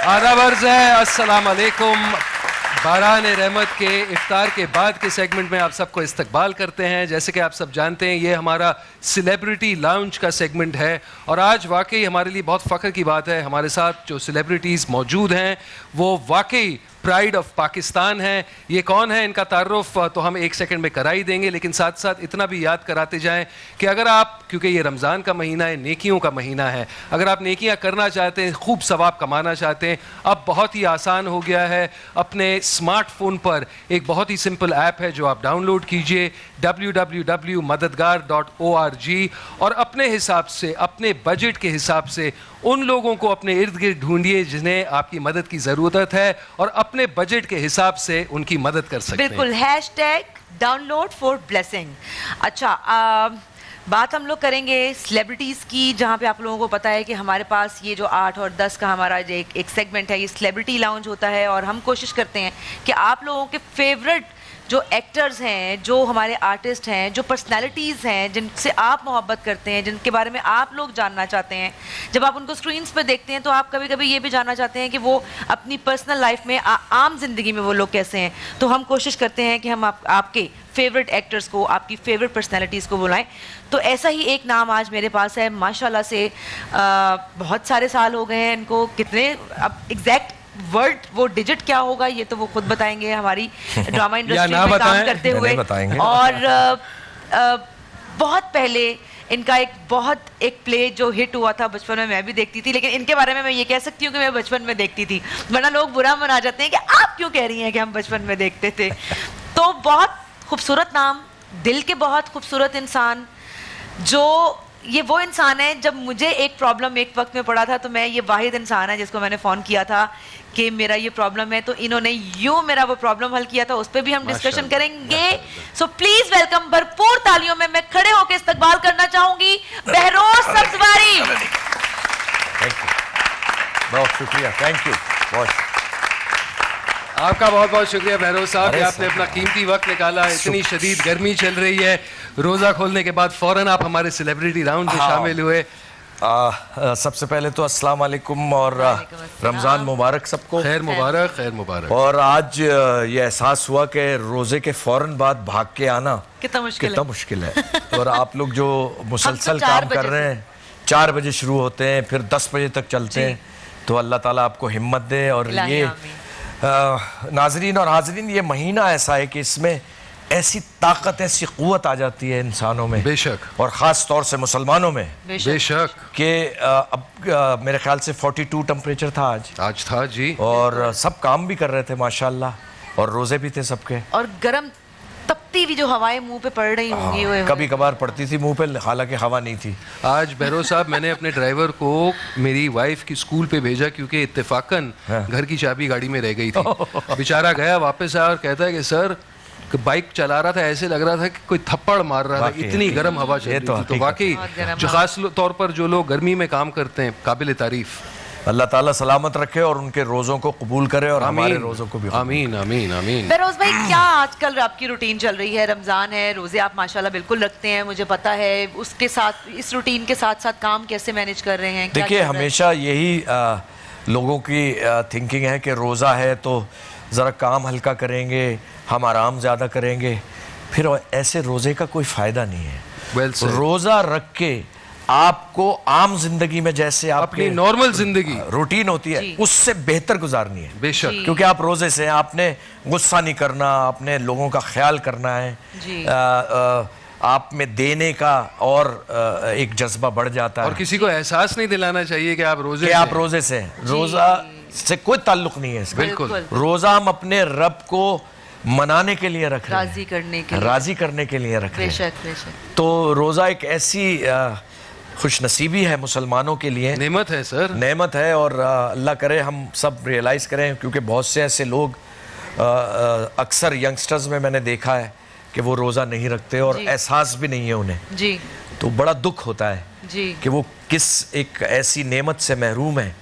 आदाब अर्ज़ है, अस्सलाम वालेकुम। बारान रहमत के इफ्तार के बाद के सेगमेंट में आप सबको इस्तकबाल करते हैं। जैसे कि आप सब जानते हैं, ये हमारा सेलिब्रिटी लाउंज का सेगमेंट है और आज वाकई हमारे लिए बहुत फ़ख्र की बात है, हमारे साथ जो सेलिब्रिटीज़ मौजूद हैं वो वाकई प्राइड ऑफ पाकिस्तान है। ये कौन है, इनका तारुफ तो हम एक सेकंड में करा ही देंगे, लेकिन साथ साथ इतना भी याद कराते जाएं कि अगर आप, क्योंकि ये रमज़ान का महीना है, नेकियों का महीना है, अगर आप नेकियां करना चाहते हैं, खूब सवाब कमाना चाहते हैं, अब बहुत ही आसान हो गया है। अपने स्मार्टफोन पर एक बहुत ही सिंपल ऐप है जो आप डाउनलोड कीजिए, www.madadgar.org, और अपने हिसाब से, अपने बजट के हिसाब से उन लोगों को अपने इर्द गिर्द ढूंढिए जिन्हें आपकी मदद की ज़रूरत है और अपने बजट के हिसाब से उनकी मदद कर सकते हैं। बिल्कुल, #डाउनलोड फॉर ब्लेसिंग। अच्छा, बात हम लोग करेंगे सेलिब्रिटीज़ की, जहाँ पे आप लोगों को पता है कि हमारे पास ये जो 8 और 10 का हमारा जो एक सेगमेंट है, ये सेलिब्रिटी लाउंज होता है और हम कोशिश करते हैं कि आप लोगों के फेवरेट जो एक्टर्स हैं, जो हमारे आर्टिस्ट हैं, जो पर्सनालिटीज़ हैं, जिनसे आप मोहब्बत करते हैं, जिनके बारे में आप लोग जानना चाहते हैं, जब आप उनको स्क्रीन्स पे देखते हैं तो आप कभी कभी ये भी जानना चाहते हैं कि वो अपनी पर्सनल लाइफ में, आम जिंदगी में वो लोग कैसे हैं। तो हम कोशिश करते हैं कि हम आपके फेवरेट एक्टर्स को, आपकी फेवरेट पर्सनैलिटीज़ को बुलाएं। तो ऐसा ही एक नाम आज मेरे पास है, माशाल्लाह से बहुत सारे साल हो गए हैं इनको, कितने अब एग्जैक्ट वर्ड वो डिजिट क्या होगा ये तो वो खुद बताएंगे, हमारी ड्रामा इंडस्ट्री में काम करते हुए। और बहुत पहले इनका एक प्ले जो हिट हुआ था, बचपन में मैं भी देखती थी, लेकिन इनके बारे में मैं ये कह सकती हूँ कि मैं बचपन में देखती थी, वरना लोग बुरा मना जाते हैं कि आप क्यों कह रही हैं कि हम बचपन में देखते थे। तो बहुत खूबसूरत नाम, दिल के बहुत खूबसूरत इंसान, जो ये वो इंसान है, जब मुझे एक प्रॉब्लम एक वक्त में पड़ा था तो मैं, ये वाहिद इंसान है जिसको मैंने फ़ोन किया था कि मेरा ये प्रॉब्लम है, तो इन्होंने यूं मेरा वो प्रॉब्लम हल किया था। उस पर भी हम डिस्कशन करेंगे। सो प्लीज वेलकम, भरपूर तालियों में मैं खड़े होकर इस्तकबाल करना चाहूंगी बहरोज सब्ज़वारी। बहुत शुक्रिया, थैंक यू। आपका बहुत बहुत शुक्रिया बहरोज साहब कि आपने अपना कीमती वक्त निकाला। इतनी शदीद गर्मी चल रही है, रोज़ा खोलने के बाद फ़ौरन आप हमारे सेलिब्रिटी राउंड में शामिल हुए। सबसे पहले तो अस्सलाम वालेकुम और रमज़ान मुबारक सबको। खैर मुबारक, खैर मुबारक। और आज ये एहसास हुआ कि रोज़े के फ़ौरन बाद भाग के आना कितना मुश्किल है। और आप लोग जो मुसलसल काम कर रहे हैं, 4 बजे शुरू होते हैं, फिर 10 बजे तक चलते हैं, तो अल्लाह ताला आपको हिम्मत दे। और ये नाजरीन और हाजरीन, ये महीना ऐसा है कि इसमें ऐसी ताकत, ऐसी क़ुव्वत आ जाती है इंसानों में, बेशक, और ख़ास तौर से मुसलमानों में, बेशक, कि अब मेरे ख्याल से 42 टेम्परेचर था आज था जी। और सब काम भी कर रहे थे माशाल्लाह, और रोज़े भी थे सबके, और गर्म तपती भी जो हवाएं मुंह पे पड़ रही होंगी, कभी कभार पड़ती थी मुंह पे, हालांकि हवा नहीं थी। आज बहरोज साहब, मैंने अपने ड्राइवर को मेरी वाइफ की स्कूल पे भेजा क्योंकि इत्तेफाकन घर की चाबी गाड़ी में रह गई थी। बेचारा गया, वापस आया और कहता है कि सर, बाइक चला रहा था, ऐसे लग रहा था कि कोई थप्पड़ मार रहा था, इतनी गर्म हवा चल रही थी। तो वाकई जो खास तौर पर जो लोग गर्मी में काम करते हैं, काबिल तारीफ। अल्लाह ताला सलामत रखे और उनके रोज़ों को कबूल करे और हमारे रोज़ों को भी। आमीन आमीन आमीन। बहरोज भाई, क्या आजकल आपकी रूटीन चल रही है? रमज़ान है, रोज़े आप माशाल्लाह बिल्कुल रखते हैं, मुझे पता है। उसके साथ, इस रूटीन के साथ साथ काम कैसे मैनेज कर रहे हैं? देखिए, हमेशा यही लोगों की थिंकिंग है कि रोज़ा है तो ज़रा काम हल्का करेंगे, हम आराम ज़्यादा करेंगे, फिर ऐसे रोज़े का कोई फ़ायदा नहीं है। रोज़ा रख के आपको आम जिंदगी में, जैसे अपनी नॉर्मल जिंदगी रूटीन होती है, उससे बेहतर गुजारनी है। बेशक, क्योंकि आप रोजे से, आपने गुस्सा नहीं करना, आपने लोगों का ख्याल करना है, आप में देने का और एक जज्बा बढ़ जाता है। और किसी को एहसास नहीं दिलाना चाहिए कि आप रोजे से हैं। रोजा से कोई ताल्लुक नहीं है इसका। बिल्कुल, रोजा हम अपने रब को मनाने के लिए रख रहे हैं, राजी करने के लिए रख रहे हैं। तो रोजा एक ऐसी खुश नसीबी है मुसलमानों के लिए, नेमत है सर, नेमत है। और अल्लाह करे हम सब रियलाइज़ करें, क्योंकि बहुत से ऐसे लोग, अक्सर यंगस्टर्स में मैंने देखा है कि वो रोज़ा नहीं रखते और एहसास भी नहीं है उन्हें जी। तो बड़ा दुख होता है जी कि वो किस एक ऐसी नेमत से महरूम है।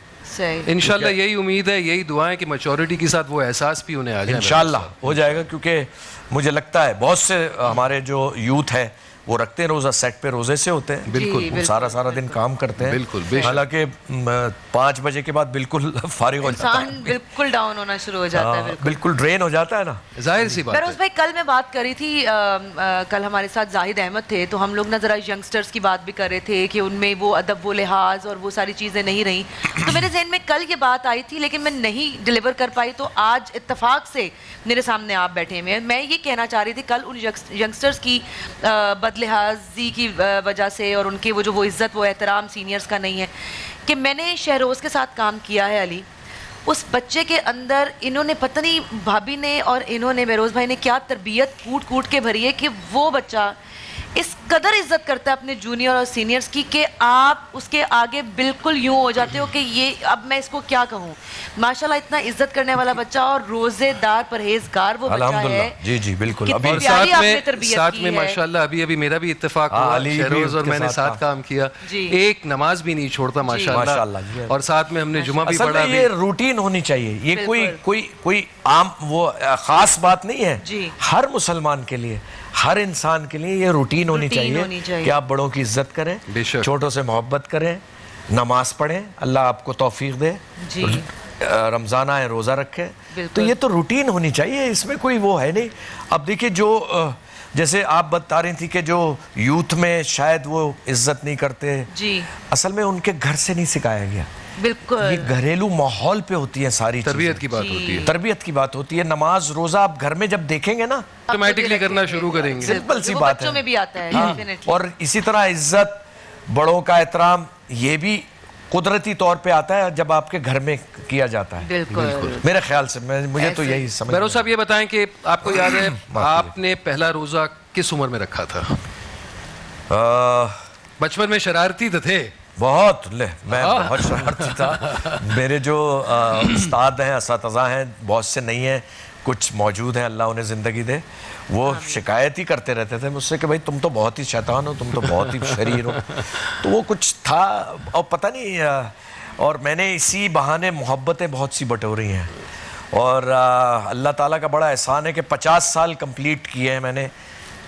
इंशाल्लाह यही उम्मीद है, यही दुआएं कि मैच्योरिटी के साथ वो एहसास भी उन्हें आ जाए। इंशाल्लाह हो जाएगा, क्योंकि मुझे लगता है बहुत से हमारे जो यूथ है वो रखते हैं रोजा, सेट पे रोजे से होते हैं, बिल्कुल सारा दिन काम करते हैं, बिल्कुल। हालांकि 5 बजे के बाद बिल्कुल फारिग हो जाता है, बिल्कुल डाउन होना शुरू हो जाता है, बिल्कुल ड्रेन हो जाता है ना, जाहिर सी बात है। भाई कल मैं बात कर रही थी, कल हमारे साथ जाहिद अहमद थे, तो हम लोग ना जरा यंगस्टर्स की बात भी कर रहे थे कि उनमें वो अदब, वो लिहाज और वो सारी चीज़ें नहीं रही। तो मेरे जहन में कल ये बात आई थी, लेकिन मैं नहीं डिलीवर कर पाई, तो आज इत्तेफाक से मेरे सामने आप बैठे हुए हैं। मैं ये कहना चाह रही थी, कल उन यंगस्टर्स की बदलिहाजी की वजह से और उनके वो इज़्ज़त, वो एहतराम सीनियर्स का नहीं है, कि मैंने शहरोज़ के साथ काम किया है अली। उस बच्चे के अंदर इन्होंने, पता नहीं भाभी ने और इन्होंने, बेरोज़ भाई ने क्या तरबियत कूट के भरी है कि वो बच्चा इस कदर इज्जत करता है अपने जूनियर और सीनियर्स की कि आप उसके आगे बिल्कुल यूं हो जाते हो कि ये, अब मैं इसको क्या कहूँ, माशाल्लाह इतना इज्जत करने वाला बच्चा और रोजेदार परहेजगार वो बच्चा है। जी जी बिल्कुल। अभी और साथ में माशाल्लाह अभी मेरा भी इत्तेफाक हुआ, शहरोज और मैंने साथ काम किया, एक नमाज भी नहीं छोड़ता माशाल्लाह, और साथ में हमने जुमा भी पढ़ा। ये रूटीन होनी चाहिए, ये कोई आम वो खास बात नहीं है, हर मुसलमान के लिए, हर इंसान के लिए ये रूटीन होनी चाहिए कि आप बड़ों की इज्जत करें, छोटों से मोहब्बत करें, नमाज पढ़ें, अल्लाह आपको तौफीक दे, रमज़ान आए रोज़ा रखें, तो ये तो रूटीन होनी चाहिए, इसमें कोई वो है नहीं। अब देखिए, जो जैसे आप बता रही थी कि जो यूथ में शायद वो इज्जत नहीं करते, असल में उनके घर से नहीं सिखाया गया, बिल्कुल ये घरेलू माहौल पे होती है, सारी तरबियत की बात होती है, तरबियत की बात होती है। नमाज रोजा आप घर में जब देखेंगे ना, ऑटोमेटिकली करना शुरू करेंगे, सिंपल सी बात है, में भी आता है। और इसी तरह इज्जत, बड़ों का एहतराम, ये भी कुदरती तौर पे आता है जब आपके घर में किया जाता है। बिल्कुल मेरे ख्याल से मुझे तो यही समझ। बैरो साहब ये बताएं कि आपको याद है आपने पहला रोजा किस उम्र में रखा था? बचपन में शरारती तो थे बहुत, मैं बहुत शरारती था। मेरे जो उस्ताद हैं, असातिज़ा हैं, बहुत से नहीं हैं, कुछ मौजूद हैं, अल्लाह उन्हें ज़िंदगी दे, वो शिकायत ही करते रहते थे मुझसे कि भाई तुम तो बहुत ही शैतान हो, तुम तो बहुत ही शरीर हो। तो वो कुछ था, और पता नहीं, और मैंने इसी बहाने मोहब्बतें बहुत सी बटोरी हैं, और अल्लाह ताला का बड़ा एहसान है कि 50 साल कंप्लीट किए हैं मैंने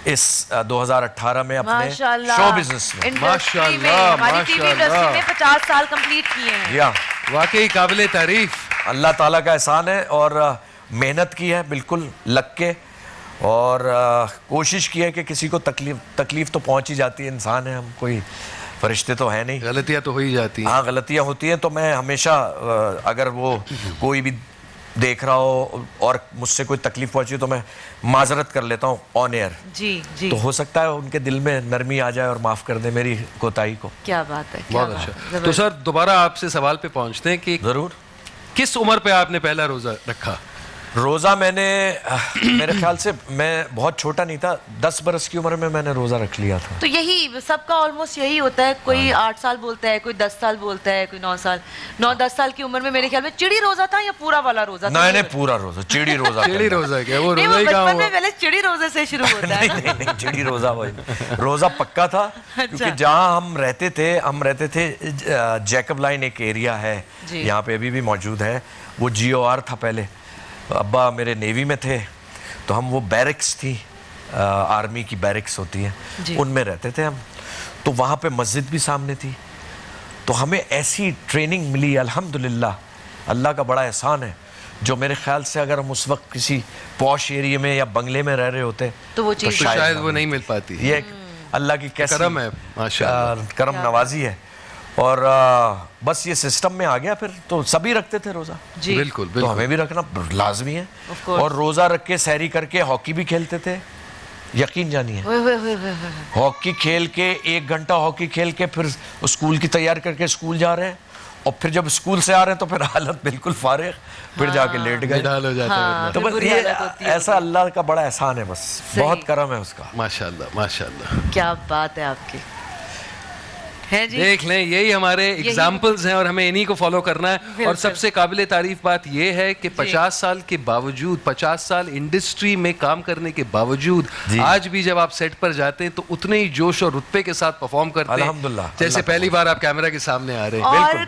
इस 2018 में अपने शो बिजनेस में। माशाल्लाह, हमारी टीवी इंडस्ट्री में 50 साल कंप्लीट किए हैं। या वाकई काबिले तारीफ, अल्लाह ताला का एहसान है, और मेहनत की है बिल्कुल लग के, और कोशिश की है कि किसी को तकलीफ तो पहुंच ही जाती है, इंसान है हम, कोई फरिश्ते तो है नहीं, गलतियां तो हो ही जाती हैं। हाँ, गलतियां होती हैं, तो मैं हमेशा अगर वो कोई भी देख रहा हो और मुझसे कोई तकलीफ पहुंची तो मैं माजरत कर लेता हूँ ऑन एयर। जी। तो हो सकता है उनके दिल में नरमी आ जाए और माफ कर दे मेरी कोताही को। क्या बात है, बहुत अच्छा। तो सर दोबारा आपसे सवाल पे पहुंचते हैं कि जरूर, किस उम्र पे आपने पहला रोजा रखा? रोज़ा मैंने मेरे ख्याल से मैं बहुत छोटा नहीं था, 10 बरस की उम्र में मैंने रोज़ा रख लिया था। तो यही सबका ऑलमोस्ट यही होता है, कोई 8 साल बोलता है, कोई 10 साल बोलता है, कोई 9 साल, 9-10 साल की उम्र में मेरे ख्याल में चिड़ी रोजा था या पूरा वाला रोजा था? नहीं, पूरा रोजा, चिड़ी रोजा। चिड़ी रोजा क्या? वो रोजा ही कहाँ हुआ? पहले चिड़ी रोजे से शुरू होता है। नहीं, चिड़ी रोजा वही रोजा पक्का था, क्योंकि जहाँ हम रहते थे जैकब लाइन एक एरिया है यहाँ पे अभी भी मौजूद है, वो GOR था पहले, अब्बा मेरे नेवी में थे, तो हम वो बैरिक्स थी, आर्मी की बैरिक्स होती है, उनमें रहते थे हम, तो वहाँ पे मस्जिद भी सामने थी, तो हमें ऐसी ट्रेनिंग मिली अल्हम्दुलिल्लाह, अल्लाह का बड़ा एहसान है, जो मेरे ख्याल से अगर हम उस वक्त किसी पॉश एरिया में या बंगले में रह रहे होते तो शायद वो नहीं मिल पाती। ये अल्लाह की कैसी करम है, माशाअल्लाह, करम नवाजी है, और बस ये सिस्टम में आ गया, फिर तो सभी रखते थे रोजा। बिल्कुल, तो हमें भी रखना लाजमी है, और रोजा रख के सहरी करके हॉकी भी खेलते थे, यकीन जानिए, हॉकी खेल के 1 घंटा हॉकी खेल के फिर स्कूल की तैयारी करके स्कूल जा रहे हैं, और फिर जब स्कूल से आ रहे हैं तो फिर हालत बिल्कुल फारिग, फिर जाके लेट गए, हो जाता है। तो बस ये ऐसा अल्लाह का बड़ा एहसान है, बस बहुत करम है उसका। माशाल्लाह माशाल्लाह, क्या बात है आपकी। देख लें, यही हमारे एग्जाम्पल्स हैं और हमें इन्हीं को फॉलो करना है। और सबसे काबिले तारीफ बात यह है कि 50 साल के बावजूद, 50 साल इंडस्ट्री में काम करने के बावजूद, आज भी जब आप सेट पर जाते हैं तो उतने ही जोश और रुतबे के साथ परफॉर्म करते हैं अल्हम्दुलिल्लाह, जैसे पहली बार आप कैमरा के सामने आ रहे हैं। और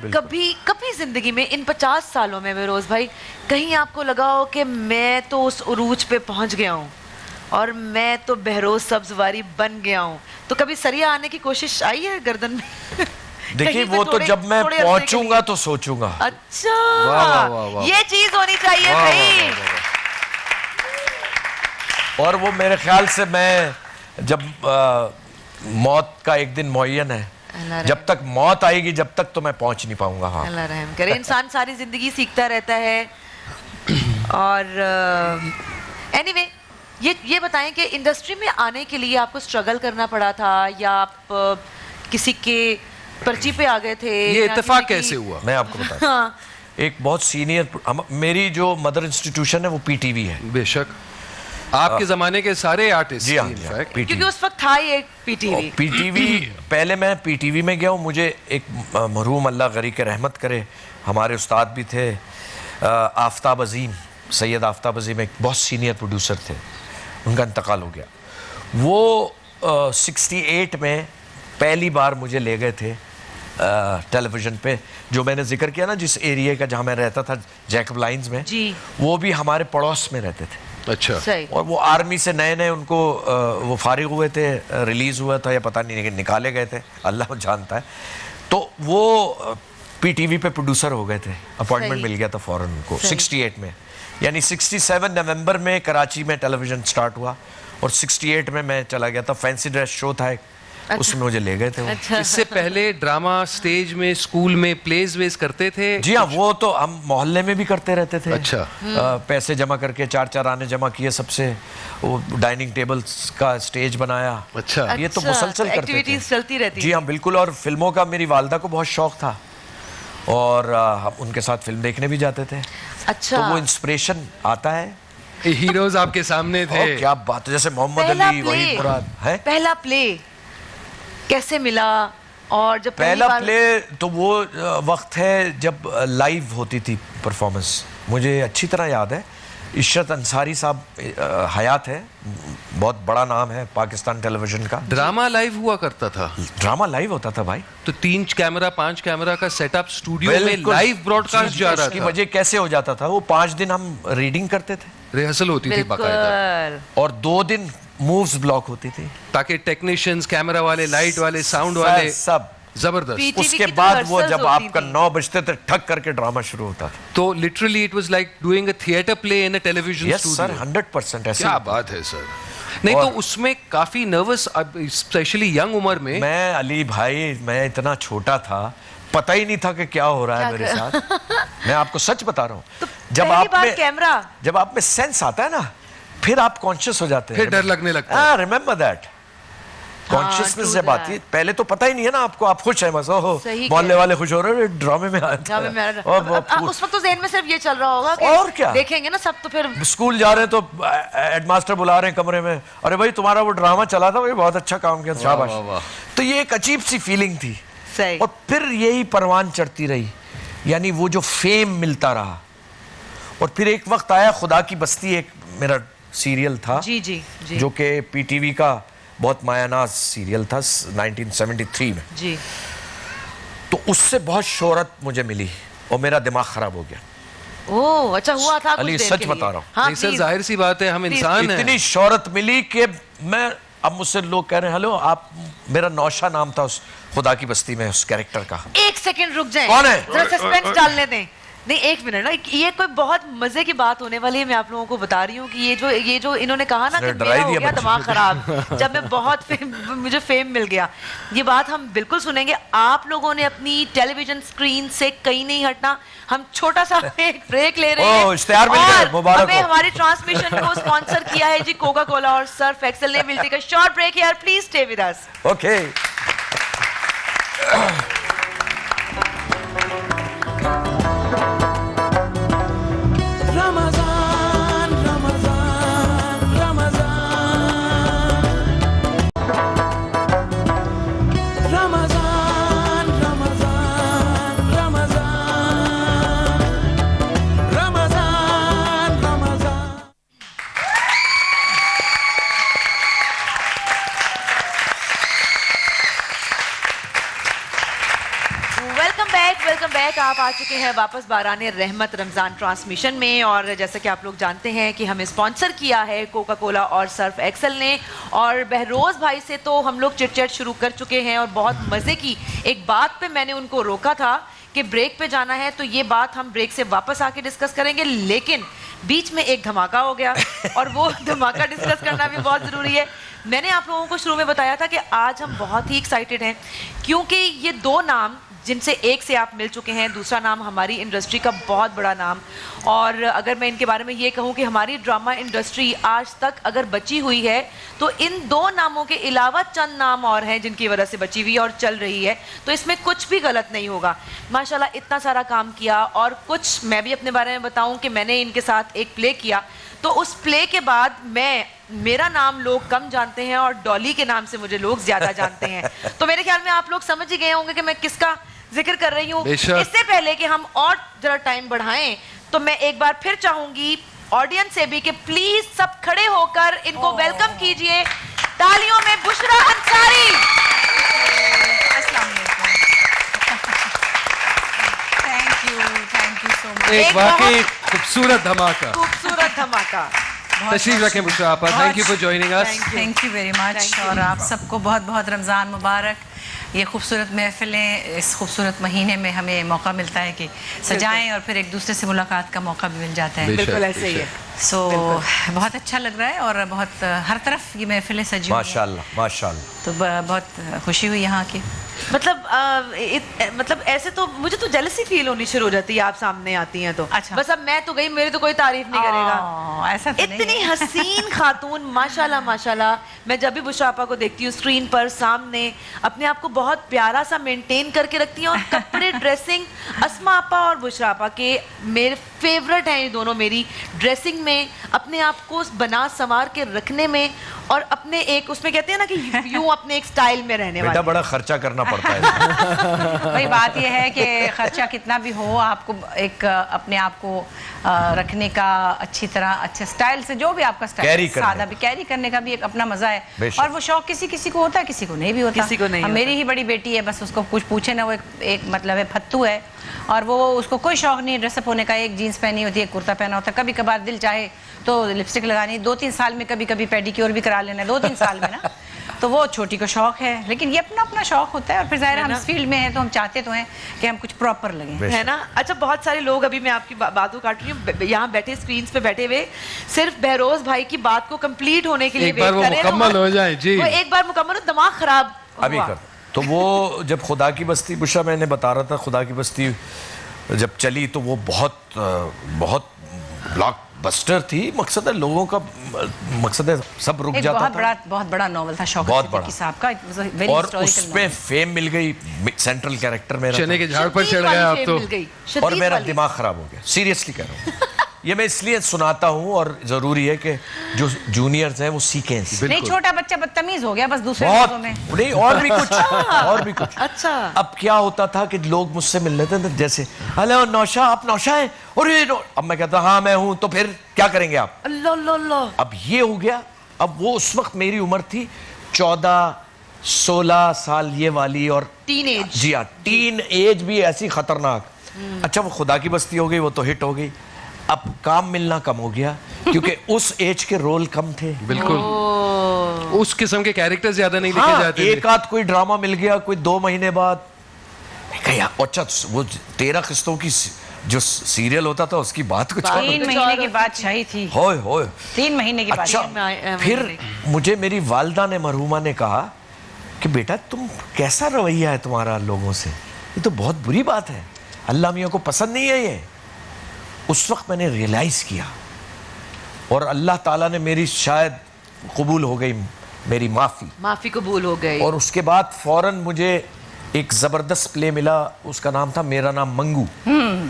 कभी जिंदगी में इन 50 सालों में बेरोज भाई कहीं आपको लगा हो कि मैं तो उस उरूज पे पहुंच गया हूँ, और मैं तो बहरोज सब्जवारी बन गया हूँ। तो कभी सरिया आने की कोशिश आई है गर्दन में? देखिए वो तो जब मैं पहुंचूंगा तो सोचूंगा। अच्छा, वाह, वाह, वाह, वाह। ये चीज होनी चाहिए भाई। और वो मेरे ख्याल से मैं जब मौत का एक दिन मुअय्यन है, जब तक मौत आएगी जब तक तो मैं पहुंच नहीं पाऊंगा। हाँ, अल्लाह रहम करे। इंसान सारी जिंदगी सीखता रहता है। और एनीवे ये बताएं कि इंडस्ट्री में आने के लिए आपको स्ट्रगल करना पड़ा था या आप किसी के पर्ची पे आ गए थे? ये इत्तेफाक कैसे हुआ? मैं आपको बताता हूं। हाँ। एक बहुत सीनियर, मेरी जो मदर इंस्टीट्यूशन है वो पीटीवी है। बेशक आपके जमाने के सारे आर्टिस्ट। जी हाँ, क्योंकि उस वक्त था ये पीटीवी। पहले मैं पीटीवी में गया हूँ। मुझे एक मरहूम अल्लाह गरी के रहमत करे, हमारे उस्ताद भी थे, आफ्ताब अजीम, सैयद आफ्ताब अजीम एक बहुत सीनियर प्रोड्यूसर थे, उनका इंतकाल हो गया। वो 68 में पहली बार मुझे ले गए थे टेलीविज़न पे, जो मैंने जिक्र किया ना, जिस एरिया का जहाँ मैं रहता था जैकब लाइंस में जी, वो भी हमारे पड़ोस में रहते थे। अच्छा। और वो आर्मी से नए नए उनको वो फारिग हुए थे, रिलीज़ हुआ था या पता नहीं, लेकिन निकाले गए थे, अल्लाह जानता है। तो वो पीटीवी पे प्रोड्यूसर हो गए थे, अपॉइंटमेंट मिल गया था फ़ौरन उनको 68 में। यानी 67 नवंबर में कराची में टेलीविज़न स्टार्ट हुआ और 68 में मैं चला गया था। फैंसी ड्रेस शो था एक, अच्छा। उसमें मुझे ले गए थे। अच्छा। इससे पहले ड्रामा स्टेज में, स्कूल में प्लेज वेज करते थे? जी हाँ, वो तो हम मोहल्ले में भी करते रहते थे। अच्छा। पैसे जमा करके 4 आने जमा किए सबसे, वो डाइनिंग टेबल्स का स्टेज बनाया। अच्छा। ये तो मुसलसल करते थे, एक्टिविटीज चलती रहती। जी हाँ बिल्कुल। और फिल्मों का मेरी वालदा को बहुत शौक था और हम उनके साथ फिल्म देखने भी जाते थे। अच्छा। तो वो इंस्पिरेशन आता है। हीरोज आपके सामने थे। क्या बात है, जैसे मोहम्मद अली, वहीद मुराद है। पहला प्ले कैसे मिला? और जब पहला प्ले तो वो वक्त है जब लाइव होती थी परफॉर्मेंस, मुझे अच्छी तरह याद है। इशरत अंसारी साहब हयात है, बहुत बड़ा नाम है पाकिस्तान टेलीविजन का। ड्रामा लाइव हुआ करता था? ड्रामा लाइव होता था भाई। तो 3 कैमरा 5 कैमरा का सेटअप स्टूडियो में लाइव ब्रॉडकास्ट जा रहा था। वजह कैसे हो जाता था, वो 5 दिन हम रीडिंग करते थे, रिहर्सल होती थी बाकायदा, और 2 दिन मूव्स ब्लॉक होती थी, ताकि टेक्नीशियंस, कैमरा वाले, लाइट वाले, साउंड वाले, सब जबरदस्त। उसके बाद वो जब आपका 9 बजते थे ठक करके ड्रामा शुरू होता था। तो literally it was like doing a theatre play in a television studio. Sir 100% ऐसे। क्या बात है सर। नहीं तो उसमें काफी नर्वस, स्पेशली यंग उम्र में। मैं अली भाई, मैं इतना छोटा था, पता ही नहीं था कि क्या हो रहा है मेरे साथ। मैं आपको सच बता रहा हूँ। तो जब आप में सेंस आता है ना, फिर आप कॉन्शियस हो जाते हैं, फिर डर लगने लगता है। रिमेंबर दैट, कॉन्शियसनेस जब आती है। पहले तो पता ही नहीं है ना आपको, आप खुश हैं बस, ओहो मोहल्ले वाले खुश हो रहे हैं, ड्रामे में आए थे। उस वक्त तो ज़हन में सिर्फ ये चल रहा होगा कि और क्या देखेंगे ना सब। तो फिर स्कूल जा रहे हैं तो हेडमास्टर बुला रहे हैं कमरे में, अरे भाई तुम्हारा वो ड्रामा चला था, भाई बहुत अच्छा काम किया, शाबाश। तो ये एक अजीब सी फीलिंग थी। और फिर यही परवान चढ़ती रही, यानी वो जो फेम मिलता रहा। और फिर एक वक्त आया, खुदा की बस्ती एक मेरा सीरियल था जी जी जी, जो कि पीटीवी का बहुत मायानाज सीरियल था 1973 में जी। तो उससे बहुत शोहरत मुझे मिली और मेरा दिमाग खराब हो गया। ओह अच्छा, हुआ था अली, सच बता रहा हूँ। हाँ, सर जाहिर सी बात है, हम इंसान हैं। इतनी शोहरत मिली कि मैं, अब मुझसे लोग कह रहे हैं हेलो आप, मेरा नौशा नाम था उस खुदा की बस्ती में उस कैरेक्टर का। 1 सेकंड रुक जाएं, कौन है? जरा सस्पेंस डालने दें। नहीं 1 मिनट ना, ये कोई बहुत मजे की बात होने वाली है। मैं आप लोगों को बता रही हूँ कि ये जो इन्होंने कहा ना कि मेरा हो गया दिमाग खराब जब मैं बहुत मुझे फेम मिल गया, ये बात हम बिल्कुल सुनेंगे। आप लोगों ने अपनी टेलीविजन स्क्रीन से कहीं नहीं हटना। हम छोटा सा एक ब्रेक ले रहे हैं और हमें हमारी ट्रांसमिशन को स्पॉन्सर किया है जी कोका कोला और सर्फ एक्सेल ने। Will take a short break here, please stay with us. Okay. Welcome back. आप आ चुके हैं वापस बाराने रहमत रमज़ान ट्रांसमिशन में, और जैसा कि आप लोग जानते हैं कि हमें स्पॉन्सर किया है कोका कोला और सर्फ एक्सेल ने। और बहरोज़ भाई से तो हम लोग चिट चैट शुरू कर चुके हैं, और बहुत मज़े की एक बात पे मैंने उनको रोका था कि ब्रेक पे जाना है, तो ये बात हम ब्रेक से वापस आके डिस्कस करेंगे, लेकिन बीच में एक धमाका हो गया और वो धमाका डिस्कस करना भी बहुत ज़रूरी है। मैंने आप लोगों को शुरू में बताया था कि आज हम बहुत ही एक्साइटेड हैं, क्योंकि ये दो नाम जिनसे एक से आप मिल चुके हैं, दूसरा नाम हमारी इंडस्ट्री का बहुत बड़ा नाम। और अगर मैं इनके बारे में ये कहूँ कि हमारी ड्रामा इंडस्ट्री आज तक अगर बची हुई है तो इन दो नामों के अलावा चंद नाम और हैं जिनकी वजह से बची हुई है और चल रही है, तो इसमें कुछ भी गलत नहीं होगा। माशाल्लाह इतना सारा काम किया। और कुछ मैं भी अपने बारे में बताऊं कि मैंने इनके साथ एक प्ले किया, तो उस प्ले के बाद मेरा नाम लोग कम जानते हैं और डॉली के नाम से मुझे लोग ज्यादा जानते हैं। तो मेरे ख्याल में आप लोग समझ ही गए होंगे कि मैं किसका जिक्र कर रही हूँ। इससे पहले कि हम और जरा टाइम बढ़ाएं, तो मैं एक बार फिर चाहूंगी ऑडियंस से भी कि प्लीज सब खड़े होकर इनको वेलकम कीजिए तालियों में। Bushra Ansari. Thank you so much. एक वाकई खूबसूरत धमाका। तशरीफ रखें बुशरा आपा। Thank you for joining us. Thank you very much. और आप सबको बहुत बहुत रमज़ान मुबारक। ये खूबसूरत महफिलें इस खूबसूरत महीने में हमें मौका मिलता है कि सजाएं, और फिर एक दूसरे से मुलाकात का मौका भी मिल जाता है। बिल्कुल ऐसे ही है। सो बहुत अच्छा लग रहा है, और बहुत हर तरफ ये महफिलें सजी हुई हैं। माशाल्लाह माशाल्लाह। तो बहुत खुशी हुई यहाँ की। मतलब ऐसे तो मुझे तो जेलसी फील होनी शुरू हो जाती है आप सामने आती हैं तो। अच्छा। बस अब मैं तो गई, मेरी तो कोई तारीफ नहीं करेगा। ऐसा तो नहीं इतनी हसीन खातून माशाल्लाह माशाल्लाह। मैं जब भी बुशरा आपा को देखती हूँ स्क्रीन पर सामने, अपने आप को बहुत प्यारा सा मेंटेन करके रखती हैं, और कपड़े ड्रेसिंग अस्मा आपा और बुशरा आपा के मेरे फेवरेट हैं ये दोनों। मेरी ड्रेसिंग में, अपने आप को बना संवार के रखने में, और अपने एक उसमें कहते हैं ना कि यूं अपने एक स्टाइल में रहने वाले। बेटा बड़ा खर्चा करना पड़ता है। भाई बात यह है कि खर्चा कितना भी हो, आपको एक अपने आप को रखने का अच्छी तरह अच्छे स्टाइल से, जो भी आपका स्टाइल सादा भी कैरी करने का भी एक अपना मजा है। और वो शौक किसी किसी को होता है, किसी को नहीं भी होता। किसी को नहीं होता। मेरी ही बड़ी बेटी है, बस उसको कुछ पूछे ना, वो एक मतलब है फत्तू है, और वो उसको कोई शौक नहीं ड्रेसअप होने का। एक जीन्स पहनी होती है, एक कुर्ता पहना होता है, कभी कभार दिल चाहे तो लिपस्टिक लगानी, 2-3 साल में कभी कभी पेडिक्योर भी करा लेना, 2-3 साल में ना। तो वो छोटी को शौक है, लेकिन ये अपना अपना शौक होता है। और फिर जाहिर हम इस फील्ड में हैं तो हम चाहते तो हैं कि हम कुछ प्रॉपर लगे, है ना। अच्छा, बहुत सारे लोग, अभी मैं आपकी बातों काट रही हूँ, यहाँ बैठे स्क्रीन पे बैठे हुए सिर्फ बहरोज भाई की बात को कंप्लीट होने के लिए एक बार वो मुकम्मल हो जाए जी। वो एक बार मुकम्मल हो, दिमाग खराब अभी कर। तो वो जब खुदा की बस्ती, बुशरा मैंने बता रहा था, खुदा की बस्ती जब चली तो वो बहुत ब्लॉकबस्टर थी। मकसद है लोगों का, मकसद है सब रुक जाता था। बहुत बड़ा नॉवल था शौकत सिद्दीकी साहब का, और उसमें फेम मिल गई, सेंट्रल कैरेक्टर मेरा, चने के झाड़ पर चढ़ गया आप तो। और मेरा दिमाग खराब हो गया, सीरियसली कह रहा हूँ। ये मैं इसलिए सुनाता हूँ, और जरूरी है कि जो जूनियर्स हैं वो सीखें। नहीं, छोटा बच्चा बदतमीज हो गया बस दूसरे शब्दों में। नहीं, और भी कुछ और भी कुछ। अच्छा। अब क्या होता था कि लोग मुझसे मिल लेते थे, जैसे हेलो नौशा, आप नौशा हैं? और ये अब मैं कहता हाँ मैं हूं, तो फिर क्या करेंगे आप? अल्लाह। अब ये हो गया। अब वो उस वक्त मेरी उम्र थी 14-16 साल ये वाली, और टीन एज। जी हाँ, टीन एज भी ऐसी खतरनाक। अच्छा, वो खुदा की बस्ती हो गई, वो तो हिट हो गई। अब काम मिलना कम हो गया, क्योंकि उस एज के रोल कम थे। बिल्कुल, उस किस्म के कैरेक्टर ज्यादा नहीं लिखे जाते थे। एक आध कोई ड्रामा मिल गया, कोई 2 महीने बाद। अच्छा, वो 13 किस्तों की जो सीरियल होता था उसकी बात कुछ 3 महीने की बात सही थी। होए 3 महीने की बात। अच्छा, फिर मुझे मेरी वालदा ने, मरहूमा ने कहा कि बेटा तुम कैसा रवैया है तुम्हारा लोगों से, ये तो बहुत बुरी बात है, अल्लाह मियाँ को पसंद नहीं है ये। उस वक्त मैंने रियलाइज किया, और अल्लाह ताला ने मेरी शायद कबूल हो गई, मेरी माफ़ी कबूल हो गई। और उसके बाद फौरन मुझे एक जबरदस्त प्ले मिला, उसका नाम था मेरा नाम मंगू।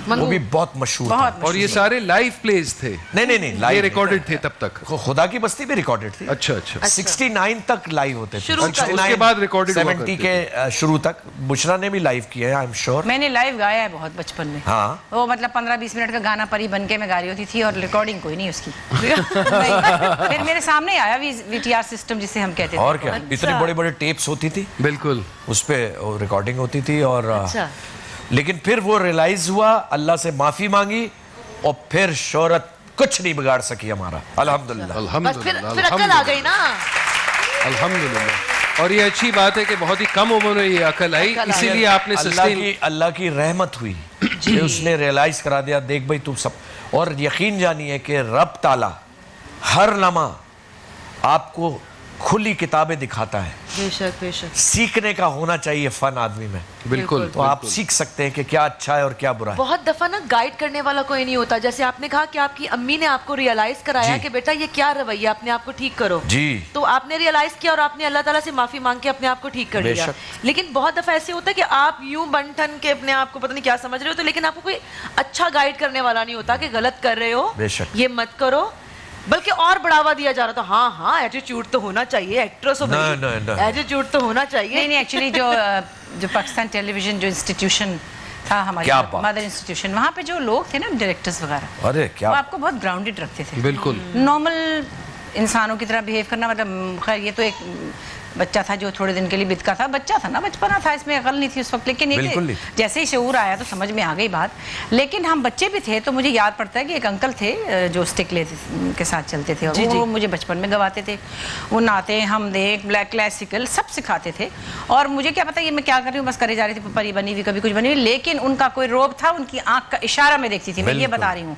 वो भी बहुत मशहूर था। और ये सारे लाइव प्लेस थे? नहीं, लाइव रिकॉर्डेड थे तब तक। खुदा की बस्ती भी रिकॉर्डेड थी। अच्छा। 69 तक लाइव होते थे, उसके बाद रिकॉर्डेड 70 के शुरू तक। बुशरा ने भी लाइव किया है, आई एम श्योर। मैंने लाइव गाया है बहुत बचपन में। हाँ, वो मतलब 15-20 मिनट का गाना परी बन के मैं गा रही होती थी, और रिकॉर्डिंग कोई नहीं उसकी। फिर मेरे सामने आया VTR सिस्टम जिसे हम कहते थे। और क्या, इतने बड़े बड़े टेप्स होती थी, बिल्कुल, उस पे रिकॉर्डिंग होती थी। और लेकिन फिर वो रियलाइज हुआ, अल्लाह से माफी मांगी और फिर शोहरत कुछ नहीं बिगाड़ सकी हमारा। अल्हम्दुलिल्लाह। बस फिर अकल आ गई ना। अल्हम्दुलिल्लाह। और ये अच्छी बात है कि बहुत ही कम उम्र में ये अकल आई, इसीलिए आपने अल्लाह की रहमत हुई कि उसने रियलाइज करा दिया, देख भाई तू सब। और यकीन जानिए कि रब ताला हर लम्हा आपको खुली किताबें दिखाता है। बेशक बेशक। सीखने का होना चाहिए फन आदमी में। बिल्कुल। तो आप सीख सकते हैं कि क्या अच्छा है और क्या बुरा है। बहुत दफा ना गाइड करने वाला कोई नहीं होता। जैसे आपने कहा कि आपकी अम्मी ने आपको रियलाइज कराया कि बेटा ये क्या रवैया, अपने आप को ठीक करो जी। तो आपने रियलाइज किया और आपने अल्लाह ताला से माफी मांग के अपने आप को ठीक कर लिया। लेकिन बहुत दफा ऐसे होता है कि आप यूं बन ठन के अपने आप को पता नहीं क्या समझ रहे हो, तो लेकिन आपको कोई अच्छा गाइड करने वाला नहीं होता कि गलत कर रहे हो, ये मत करो, बल्कि और बढ़ावा दिया जा रहा था। हाँ हाँ एटीट्यूड तो होना चाहिए, एक्ट्रेस हो एटीट्यूड तो होना चाहिए। नहीं एक्चुअली जो पाकिस्तान टेलीविजन जो इंस्टीट्यूशन था हमारे मदर इंस्टीट्यूशन, वहाँ पे जो लोग थे ना डायरेक्टर्स वगैरह, अरे क्या वो आपको बहुत ग्राउंडेड रखते थे। बिल्कुल नॉर्मल इंसानों की तरह बिहेव करना। मतलब खैर ये तो एक बच्चा था जो थोड़े दिन के लिए बिदका था, बच्चा था ना, बचपना था, इसमें अकल नहीं थी उस वक्त। लेकिन ये जैसे ही शऊर आया तो समझ में आ गई बात। लेकिन हम बच्चे भी थे तो मुझे याद पड़ता है कि एक अंकल थे जो स्टिक ले के साथ चलते थे, और वो मुझे बचपन में गवाते थे। वो नाते हमदे ब्लैक क्लासिकल सब सिखाते थे, और मुझे क्या पता ये मैं क्या कर रही हूँ, बस करे जा रही थी, परी बनी हुई कभी कुछ बनी हुई। लेकिन उनका कोई रोब था, उनकी आंख का इशारा मैं देखती थी। मैं ये बता रही हूँ,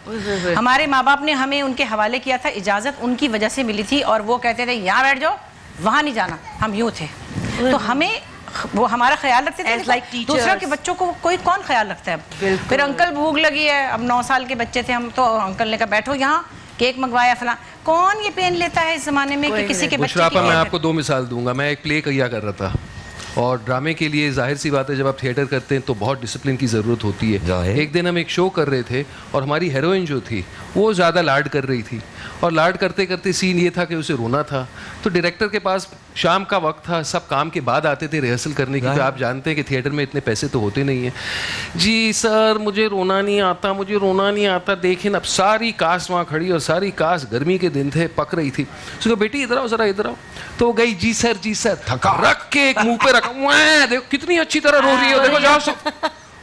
हमारे माँ बाप ने हमें उनके हवाले किया था, इजाजत उनकी वजह से मिली थी, और वो कहते थे यहाँ बैठ जाओ, वहां नहीं जाना। हम यूं थे तो हमें वो हमारा ख्याल रखते थे। like दूसरा के बच्चों को कोई कौन ख्याल रखता है। फिर अंकल भूख लगी है, अब 9 साल के बच्चे थे हम, तो अंकल ने कहा बैठो यहाँ, केक मंगवाया फला। कौन ये पेन लेता है इस जमाने में कि किसी के बच्चे की। मैं आपको 2 मिसाल दूंगा। मैं एक प्ले किया कर रहा था, और ड्रामे के लिए जाहिर सी बात है जब आप थिएटर करते हैं तो बहुत डिसिप्लिन की ज़रूरत होती है। एक दिन हम एक शो कर रहे थे और हमारी हीरोइन जो थी वो ज़्यादा लाड कर रही थी, और लाड करते करते सीन ये था कि उसे रोना था। तो डायरेक्टर के पास शाम का वक्त था, सब काम के बाद आते थे रिहर्सल करने की, तो आप जानते हैं कि थिएटर में इतने पैसे तो होते नहीं हैं। जी सर मुझे रोना नहीं आता, मुझे रोना नहीं आता। देखें अब सारी कास्ट वहाँ खड़ी, और सारी कास्ट गर्मी के दिन थे, पक रही थी। उसको बेटी इधर आओ ज़रा, इधर आओ। तो वो गई, जी सर थका रख के एक मुंह पे रखा, देखो कितनी अच्छी तरह रो रही है, देखो जाओ।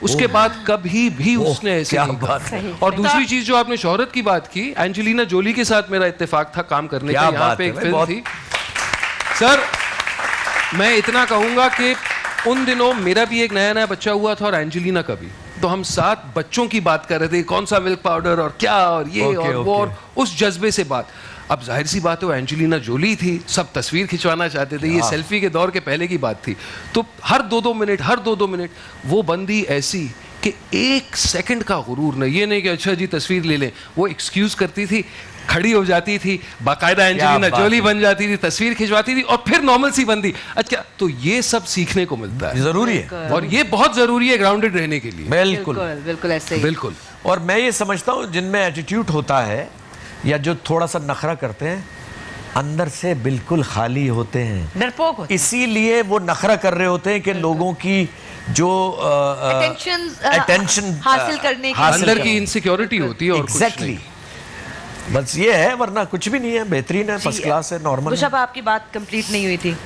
उसके बाद कभी भी उसने ऐसे नहीं कहा। और दूसरी चीज जो आपने शोहरत की बात की, एंजेलिना जोली के साथ मेरा इत्तेफाक था काम करने का, यहाँ पे एक फिल्म थी। सर मैं इतना कहूंगा कि उन दिनों मेरा भी एक नया नया बच्चा हुआ था और एंजेलिना का भी, तो हम 7 बच्चों की बात कर रहे थे, कौन सा मिल्क पाउडर और क्या और ये और वो, और उस जज्बे से बात। अब जाहिर सी बात है वो एंजेलिना जोली थी, सब तस्वीर खिंचवाना चाहते थे, ये सेल्फी के दौर के पहले की बात थी। तो हर 2-2 मिनट वो बंदी ऐसी कि 1 सेकंड का गुरूर नहीं, ये नहीं कि अच्छा जी तस्वीर ले लें। वो एक्सक्यूज करती थी, खड़ी हो जाती थी, बाकायदा एंजेलिना जोली बन जाती थी, तस्वीर खिंचवाती थी, और फिर नॉर्मल सी बंदी। अच्छा तो ये सब सीखने को मिलता है, जरूरी है, और ये बहुत जरूरी है ग्राउंडेड रहने के लिए। बिल्कुल ऐसे ही। बिल्कुल। और मैं ये समझता हूँ जिनमें एटीट्यूड होता है या जो थोड़ा सा नखरा करते हैं, अंदर से बिल्कुल खाली होते हैं, डरपोक होते हैं। इसीलिए वो नखरा कर रहे होते हैं कि लोगों की जो अटेंशन हासिल करने की अंदर की इनसिक्योरिटी होती है। और एग्जैक्टली बस ये है, वरना कुछ भी नहीं है, बेहतरीन है, फर्स्ट क्लास है, नॉर्मल है। आपकी बात कंप्लीट नहीं हुई थी।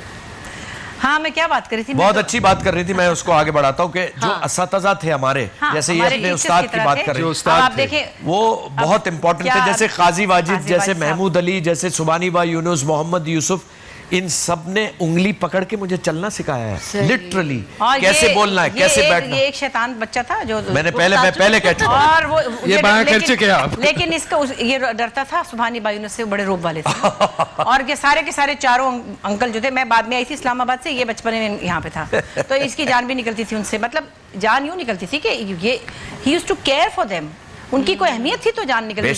हाँ मैं क्या बात कर रही थी, बहुत अच्छी बात कर रही थी, मैं उसको आगे बढ़ाता हूँ कि जो असातिज़ा थे हमारे, जैसे ये अपने उस्ताद की बात कर रहे हैं, आप देखें वो बहुत इंपॉर्टेंट थे, जैसे काजी वाजिद, जैसे महमूद अली, जैसे सुबानी बा यूनुस, मोहम्मद यूसुफ, इन सब ने उंगली पकड़ के मुझे चलना सिखाया है, लिटरली कैसे बोलना है, कैसे बैठना। ये एक शैतान बच्चा था जो मैं पहले कह चुका, और वो ये बाहर कर चुके हैं आप। लेकिन इसका ये डरता था, सुभानी बाई से बड़े रूप वाले थे। और ये सारे के सारे चारों अंकल जो थे, मैं बाद में आई थी इस्लामाबाद से, ये बचपन में यहाँ पे था, तो इसकी जान भी निकलती थी उनसे। मतलब जान यूँ निकलती थी कि ये ही used to care for them, उनकी कोई अहमियत थी तो जान निकल गई,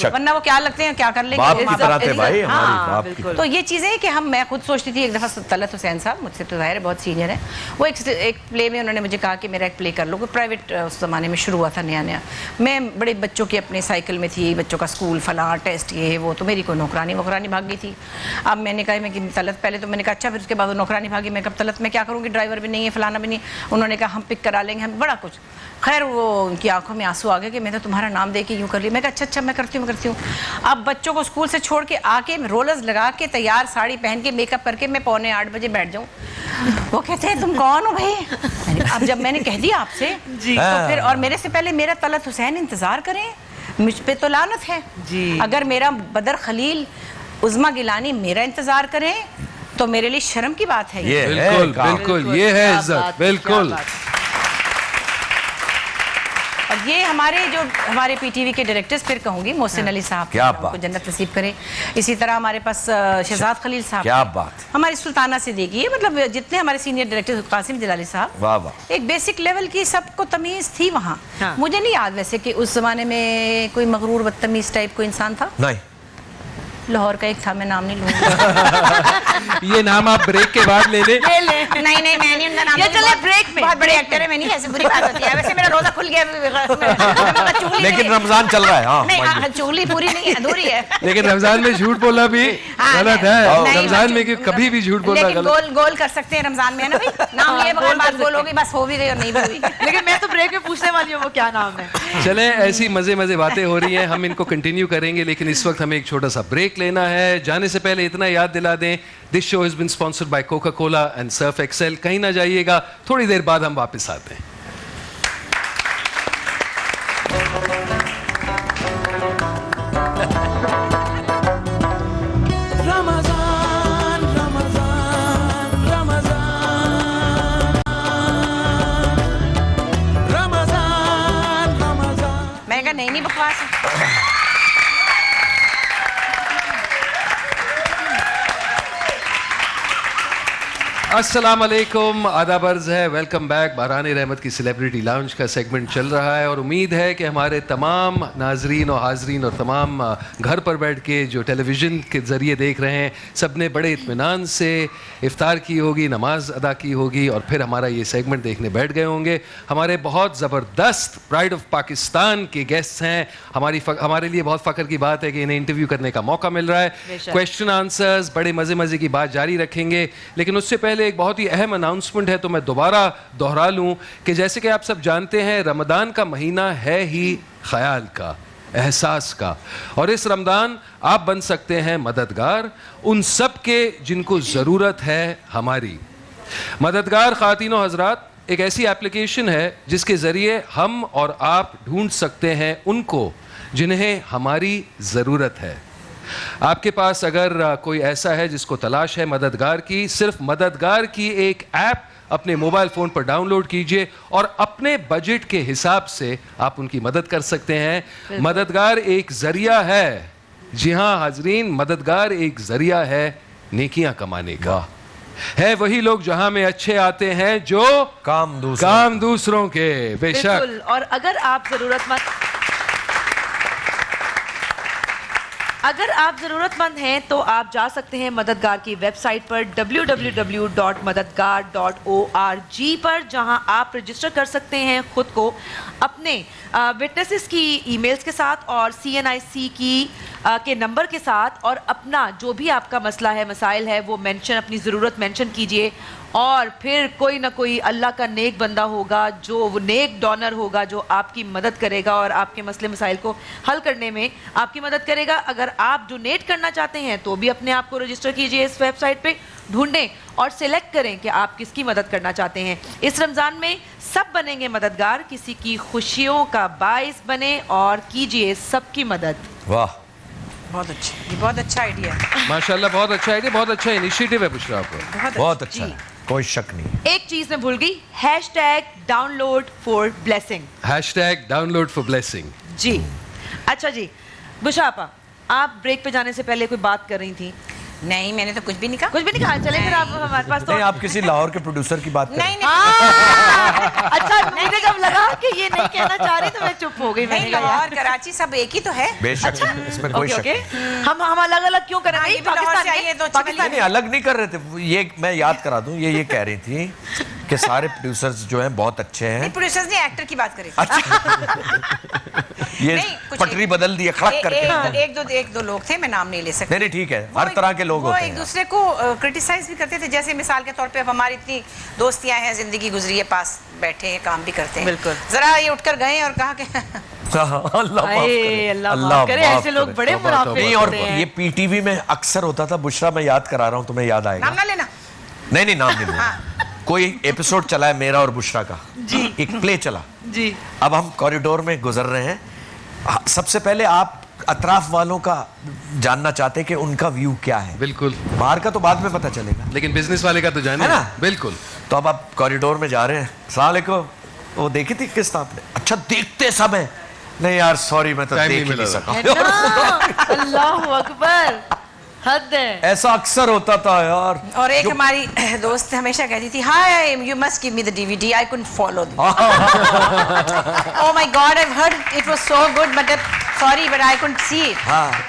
वरना वो क्या लगते हैं, क्या कर लेंगे, बाप की तरह थे भाई, हमारी बाप की। तो ये चीजें कि मैं खुद सोचती थी। एक दफा तलत हुसैन साहब, मुझसे तो जाहिर है बहुत सीनियर है, वो एक प्ले में उन्होंने मुझे कहा कि मेरा एक प्ले कर लो, कोई प्राइवेट उस जमाने में शुरू हुआ था नया। मैं बड़े बच्चों की अपने साइकिल में थी, बच्चों का स्कूल फला टेस्ट ये वो, तो मेरी कोई नौकरानी भाग गई थी। अब मैंने कहा मैं कि तलत, पहले तो मैंने कहा अच्छा, फिर उसके बाद नौकरानी भागी, मैं कब तलत में क्या करूँगी, ड्राइवर भी नहीं है, फलाना भी नहीं। उन्होंने कहा हम पिक करा लेंगे, हम बड़ा कुछ। खैर वो उनकी आंखों में आंसू आ गए कि मैं तो तुम्हारा नाम दे के यूँ कर लिया। मैं कहा अच्छा मैं करती हूँ। अब बच्चों को स्कूल से छोड़ के आके रोलर्स लगा के तैयार साड़ी पहन के मेकअप करके मैं 7:45 बजे बैठ जाऊँ। वो कहते हैं तुम कौन हो भाई? अब जब मैंने कह दिया आपसे तो फिर, और मेरे से पहले मेरा तलत हुसैन इंतजार करें, मुझ पे तो लानत है जी। अगर मेरा बदर खलील, उज़मा गिलानी मेरा इंतजार करें तो मेरे लिए शर्म की बात है। ये बिल्कुल बिल्कुल ये है इज्जत, बिल्कुल। और ये हमारे पीटीवी के डायरेक्टर्स फिर कहूंगी, मोहसिन अली साहब को जन्नत नसीब करे। इसी तरह हमारे पास शहजाद खलील साहब, क्या बात, हमारी सुल्ताना सिद्दीकी है, मतलब जितने हमारे सीनियर डायरेक्टर, कासिम जलाली साहब, वाह वाह। एक बेसिक लेवल की सबको तमीज थी वहाँ। मुझे नहीं याद वैसे कि उस जमाने में कोई मगरूर बदतमीज टाइप कोई इंसान था। नहीं, लाहौर का एक था, मैं नाम नहीं लूंगी। ये नाम आप ब्रेक के बाद ले ले। नहीं मैं नहीं उनका नाम, ये चले ब्रेक में, बहुत बड़े एक्टर है, मैं नहीं, ऐसे बुरी बात होती है। वैसे मेरा रोजा खुल गया लेकिन रमजान चल रहा है। नहीं, चुगली पूरी नहीं है, अधूरी है। लेकिन रमजान में झूठ बोलना भी गलत है। रमजान में कभी भी झूठ बोलना गलत। गोल कर सकते हैं रमजान में, है ना भाई? नाम लिए बगैर बात गोल होगी, बस हो भी गई और नहीं भी हुई। लेकिन मैं तो ब्रेक में पूछने वाली हूँ वो क्या नाम है। चले, ऐसी मजे बातें हो रही हैं, हम इनको कंटिन्यू करेंगे, लेकिन इस वक्त हमें एक छोटा सा ब्रेक लेना है। जाने से पहले इतना याद दिला दें, this show has been sponsored by Coca Cola and Surf Excel. कहीं ना जाइएगा, थोड़ी देर बाद हम वापस आते हैं। मैं कहा नहीं बकवास है। अस्सलाम वालेकुम, आदाब अर्ज़ है, वेलकम बैक। बहरान रहमत की सेलिब्रिटी लाउंज का सेगमेंट चल रहा है और उम्मीद है कि हमारे तमाम नाजरीन और हाजरीन और तमाम घर पर बैठ के जो टेलीविज़न के ज़रिए देख रहे हैं, सब ने बड़े इत्मीनान से इफ्तार की होगी, नमाज अदा की होगी और फिर हमारा ये सेगमेंट देखने बैठ गए होंगे। हमारे बहुत ज़बरदस्त प्राइड ऑफ पाकिस्तान के गेस्ट हैं। हमारे लिए बहुत फ़ख्र की बात है कि इन्हें इंटरव्यू करने का मौका मिल रहा है। क्वेश्चन आंसर्स, बड़े मज़े की बात जारी रखेंगे, लेकिन उससे पहले एक बहुत ही अहम अनाउंसमेंट है, तो मैं दोबारा दोहरा लूं कि जैसे कि आप सब जानते हैं, रमदान का महीना है ही ख्याल का, एहसास का, और इस रमदान आप बन सकते हैं मददगार उन सब के जिनको ज़रूरत है हमारी। मददगार ख़ातीनो हज़रात एक ऐसी एप्लीकेशन है जिसके ज़रिए हम और आप ढूंढ सकते हैं उनको जिन्हें हमारी ज़रूरत है। आपके पास अगर कोई ऐसा है जिसको तलाश है मददगार की, सिर्फ मददगार की एक ऐप अपने मोबाइल फ़ोन पर डाउनलोड कीजिए और अपने बजट के हिसाब से आप उनकी मदद कर सकते हैं। मददगार एक ज़रिया है, जी हाँ हाजरीन, मददगार एक ज़रिया है नेकियां कमाने का। है वही लोग जहां में अच्छे आते हैं जो काम दूसरों के। बेशक। और अगर आप ज़रूरतमंद हैं तो आप जा सकते हैं मददगार की वेबसाइट पर www.madadgar.org पर, जहां आप रजिस्टर कर सकते हैं खुद को अपने विटनेसेस की ईमेल्स के साथ और CNIC के नंबर के साथ, और अपना जो भी आपका मसला है, मसाइल है, वो अपनी ज़रूरत मेंशन कीजिए। और फिर कोई ना कोई अल्लाह का नेक बंदा होगा, जो वो नेक डोनर होगा, जो आपकी मदद करेगा और आपके मसले मसाइल को हल करने में आपकी मदद करेगा। अगर आप डोनेट करना चाहते हैं तो भी अपने आप को रजिस्टर कीजिए इस वेबसाइट पे, ढूंढें और सिलेक्ट करें कि आप किसकी मदद करना चाहते हैं। इस रमज़ान में सब बनेंगे मददगार, किसी की खुशियों का बाइस बने और कीजिए सबकी मदद। वाह, बहुत अच्छा, ये बहुत अच्छा आइडिया है। माशाल्लाह, बहुत अच्छा आइडिया, बहुत अच्छा इनिशिएटिव है बुशरा आपको। बहुत अच्छा है, कोई शक नहीं। एक चीज मैं भूल गई, #download4blessing। #download4blessing। जी अच्छा जी, बुशरा आपा, आप ब्रेक पे जाने से पहले कोई बात कर रही थी। नहीं, मैंने तो कुछ भी नहीं कहा। कुछ भी नहीं कहा? चले फिर आप हमारे पास तो नहीं, आप किसी लाहौर के प्रोड्यूसर की बात कर रहे हैं। अच्छा, मुझे जब लगा कि ये नहीं कहना चाह रही तो मैं चुप हो गई। नहीं, लाहौर कराची सब एक ही तो है। बेशक, इसमें कोई शक नहीं। हम अलग अलग क्यों कर रहे हैं? पाकिस्तान अलग नहीं कर रहे थे। ये मैं याद करा दूं, ये कह रही थी कि सारे प्रोड्यूसर्स जो हैं बहुत अच्छे हैं। प्रोड्यूसर्स ने एक्टर की बात करी। अच्छा ये पटरी बदल दी है खड़क करके। एक दो लोग थे, मैं नाम नहीं ले सकती। नहीं ठीक है, हर तरह के लोग होते हैं। वो एक दूसरे को क्रिटिसाइज भी करते थे। जैसे मिसाल के तौर पे अब हमारी इतनी दोस्तियां हैं, जिंदगी गुजरी है, पास बैठे हैं, काम भी करते हैं। बिल्कुल। जरा ये उठकर गए और कहा कि अल्लाह करे, ऐसे लोग बड़े मुनाफिक नहीं। और होते हैं। ये पीटीवी में अक्सर होता था। बुशरा, मैं याद करा रहा हूँ, तुम्हें याद आएगा। नाम ना लेना। नहीं नाम नहीं लेना। कोई एपिसोड चला है मेरा और बुशरा का जी, एक प्ले चला जी। अब हम कॉरिडोर में गुजर रहे हैं। सबसे पहले आप अतराफ वालों का जानना चाहते हैं कि उनका व्यू क्या है। बिल्कुल। बाहर का तो बाद में पता चलेगा, लेकिन बिजनेस वाले का तो जाने है ना। बिल्कुल। तो अब आप कॉरिडोर में जा रहे हैं। अस्सलाम वालेकुम। वो देखी थी किस्त आपने? अच्छा देखते समय नहीं यार सॉरी मैं तो देख ही नहीं सका। अल्लाह अकबर, हद है। ऐसा अक्सर होता था यार। और एक हमारी दोस्त हमेशा कहती थी, hi you must give me the DVD, I couldn't follow. Oh my God, I heard it was so good but sorry but I couldn't see it.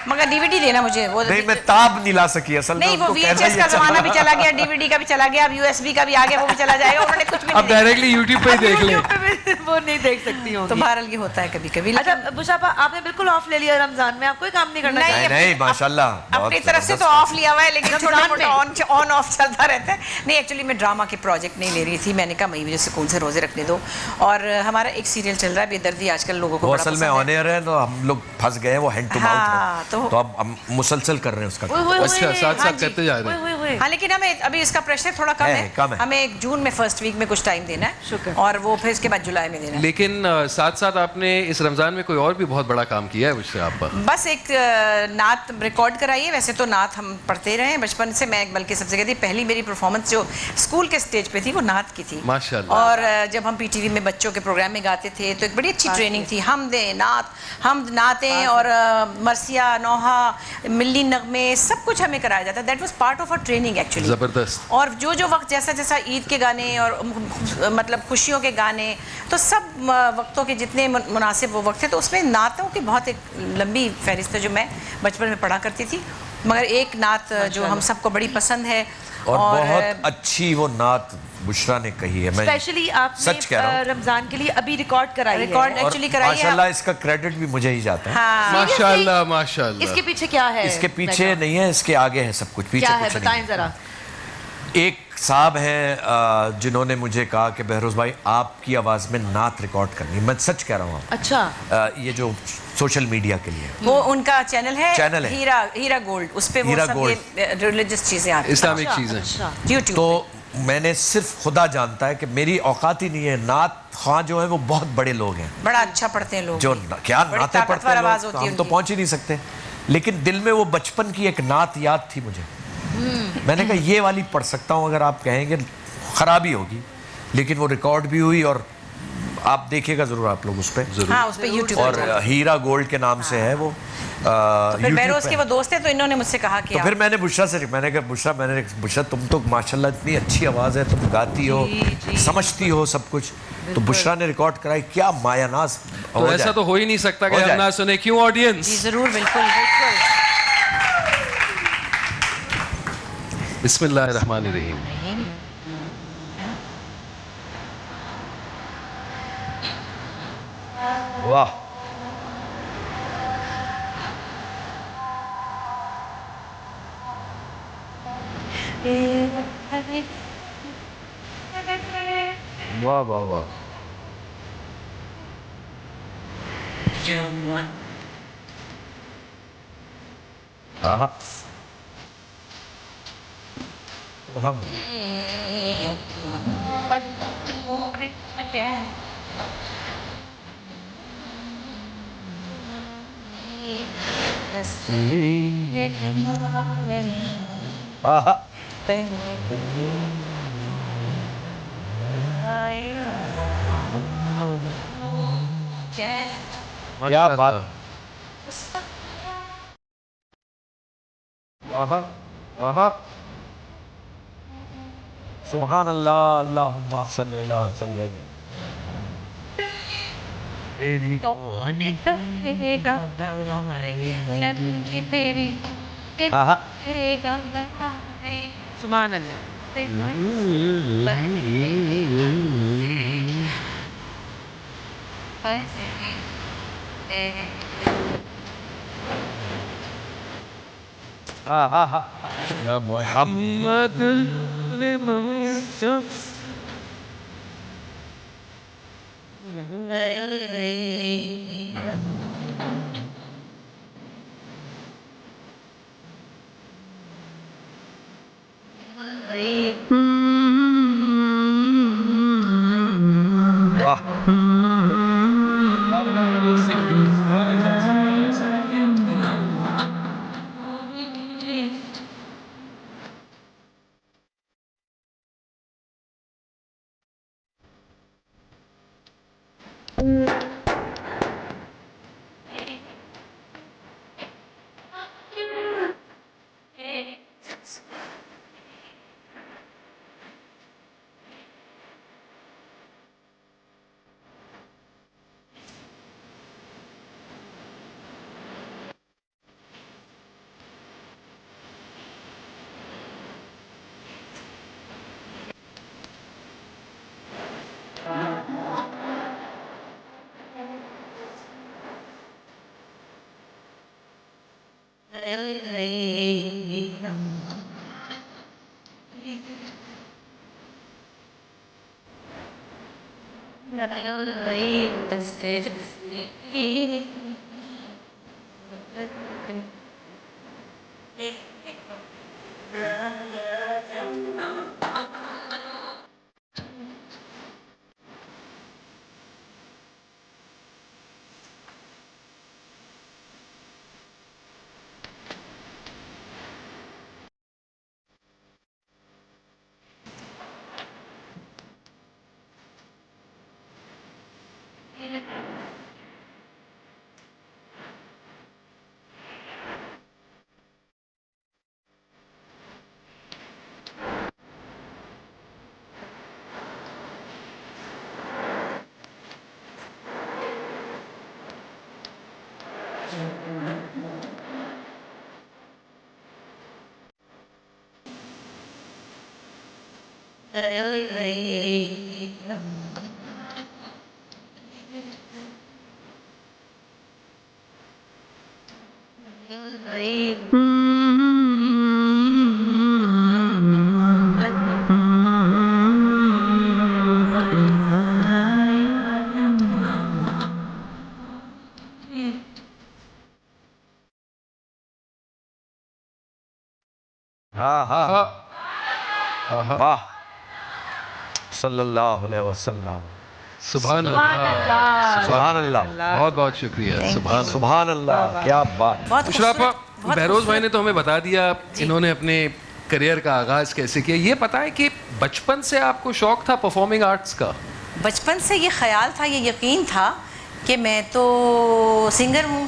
मगर डीवीडी देना मुझे। वो नहीं मैं ताब नहीं ला सकी असल में। नहीं वो वीएचएस का जमाना भी चला गया, डीवीडी का भी चला गया, अब यूएसबी का भी आ गया, वो भी चला जाएगा। उन्होंने कुछ भी अब डायरेक्टली यूट्यूब पे ही देख ले। वो नहीं देख सकती हूँ। तो बहरहाल ये होता है कभी कभी। अच्छा बुशापा, आपने बिल्कुल ऑफ ले लिया रमजान में, आप कोई काम नहीं करना? नहीं माशाल्लाह अपनी तरफ से तो ऑफ लिया हुआ है, लेकिन छोटा मोटा ऑन ऑफ चलता रहता है। नहीं एक्चुअली मैं ड्रामा के प्रोजेक्ट नहीं ले रही थी। मैंने कहा मुझे सुकून से रोजे रखने दो। और हमारा एक सीरियल चल रहा है बेदर्दी, आजकल लोगों को असल में ऑन एयर है, तो हम लोग फंस गए, वो हैंड टू माउथ है। तो अब हम मुसलसल कर रहे हैं उसका। अच्छा साथ करते जा रहे हैं। हाँ लेकिन हमें अभी इसका प्रेशर थोड़ा कम है। हमें जून में फर्स्ट वीक में कुछ टाइम देना है और वो फिर इसके बाद जुलाई में देना है। लेकिन साथ साथ आपने इस रमजान में कोई और भी बहुत बड़ा काम किया है मुझसे आप पर। बस एक नात रिकॉर्ड कराई है। वैसे तो नात हम पढ़ते रहे हैं बचपन से। मैं बल्कि सबसे कहती पहली मेरी परफॉर्मेंस जो स्कूल के स्टेज पे थी वो नात की थी माशाल्लाह। और जब हम पीटीवी में बच्चों के प्रोग्राम में गाते थे तो एक बड़ी अच्छी ट्रेनिंग थी। हम नातें और मरसिया, नौहा, मिल्ली नगमे सब कुछ हमें कराया जाता। That was part of a training actually. जबरदस्त। और जो वक्त जैसा ईद के गाने और मतलब खुशियों के गाने, तो सब वक्तों के जितने मुनासिब वो वक्त थे, तो उसमें नातों की बहुत एक लंबी फहरिस्त है जो मैं बचपन में पढ़ा करती थी। मगर एक नात जो हम सबको बड़ी पसंद है और बहुत अच्छी वो नात बुशरा ने कही है। मैं स्पेशली आपने सच कह रहा हूं, रमजान के लिए अभी रिकॉर्ड कराई है। एक्चुअली कराई है माशाल्लाह। इसका क्रेडिट भी मुझे ही जाता है। हाँ। माशाल्लाह माशाल्लाह। इसके पीछे क्या है? इसके पीछे नहीं है, इसके आगे है सब कुछ। पीछे क्या है कुछ बताएं नहीं। जरा। एक साहब हैं जिन्होंने मुझे कहा कि बहरोज भाई आपकी आवाज़ में नात रिकॉर्ड करनी। मैं सच कह रहा हूँ। अच्छा। ये जो सोशल मीडिया के लिए वो उनका चैनल है हीरा गोल्ड, उस पे वो सब ये रिलीजियस चीजें आती हैं, इस्लामिक चीजें यूट्यूब। तो मैंने सिर्फ खुदा जानता है कि मेरी औकात ही नहीं है। नात खां जो है वो बहुत बड़े लोग हैं, बड़ा अच्छा पढ़ते हैं लोग, जो क्या नाते पढ़ते हैं लोग, तो हम तो पहुंच ही नहीं सकते। लेकिन दिल में वो बचपन की एक नात याद थी मुझे। मैंने कहा ये वाली पढ़ सकता हूँ अगर आप कहेंगे। खराबी होगी लेकिन वो रिकॉर्ड भी हुई और आप देखिएगा जरूर आप लोग उस पर। हाँ, उस पे यूट्यूब और हीरा गोल्ड के नाम से है वो। फिर बहरोज के वो दोस्त है तो इन्होंने मुझसे कहा कि तो फिर मैंने बुशरा से मैंने कहा बुशरा तुम तो माशाल्लाह इतनी अच्छी आवाज़ है, तुम गाती हो, समझती हो सब कुछ। तो बुशरा ने रिकॉर्ड कराई। क्या मायानाज। तो ऐसा तो हो ही नहीं सकता कि हम ना सुने। क्यों ऑडियंस? जरूर, बिल्कुल। बिस्मिल्लाहिर्रहमानिर्रहीम। वाह। वाह वाह वाह। हाँ क्या बात। सुभान अल्लाह, अल्लाहुम्मा सल्ली अला सय्यदना। सुभान अल्लाह। या मोहम्मद वाह सल्लल्लाहु अलैहि वसल्लम। सुभान अल्लाह, सुभान अल्लाह, बहुत बहुत शुक्रिया। सुभान अल्लाह, क्या बात। मुशर्रफा, बहरोज भाई ने तो हमें बता दिया इन्होंने अपने करियर का आगाज कैसे किया। ये पता है कि बचपन से आपको शौक था परफॉर्मिंग आर्ट्स का? बचपन से ये ख्याल था, ये यकीन था कि मैं तो सिंगर हूँ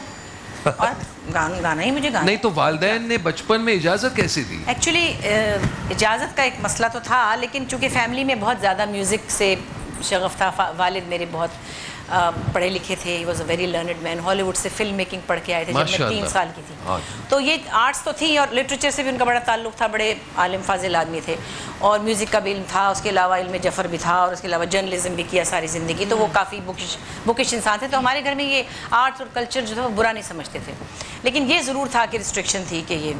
और गाना ही मुझे गाना। नहीं तो वालिदैन ने बचपन में इजाज़त कैसे दी? एक्चुअली इजाज़त का एक मसला तो था, लेकिन चूँकि फैमिली में बहुत ज़्यादा म्यूज़िक से शगफ था। वालिद मेरे बहुत पढ़े लिखे थे, he was a very learned man. Hollywood से फिल्म मेकिंग पढ़ के आए थे जब मैं 3 साल की थी। तो ये आर्ट्स तो थी और लिटरेचर से भी उनका बड़ा ताल्लुक था, बड़े आलिम फाजिल आदमी थे और म्यूज़िक का भी इल्म था। उसके अलावा इल्म जफ़र भी था और उसके अलावा जर्नलिज्म भी किया सारी ज़िंदगी। तो वो काफ़ी बुकिश इंसान थे। तो हमारे घर में ये आर्ट्स और कल्चर जो था वो बुरा नहीं समझते थे, लेकिन ये ज़रूर था कि रिस्ट्रिक्शन थी कि ये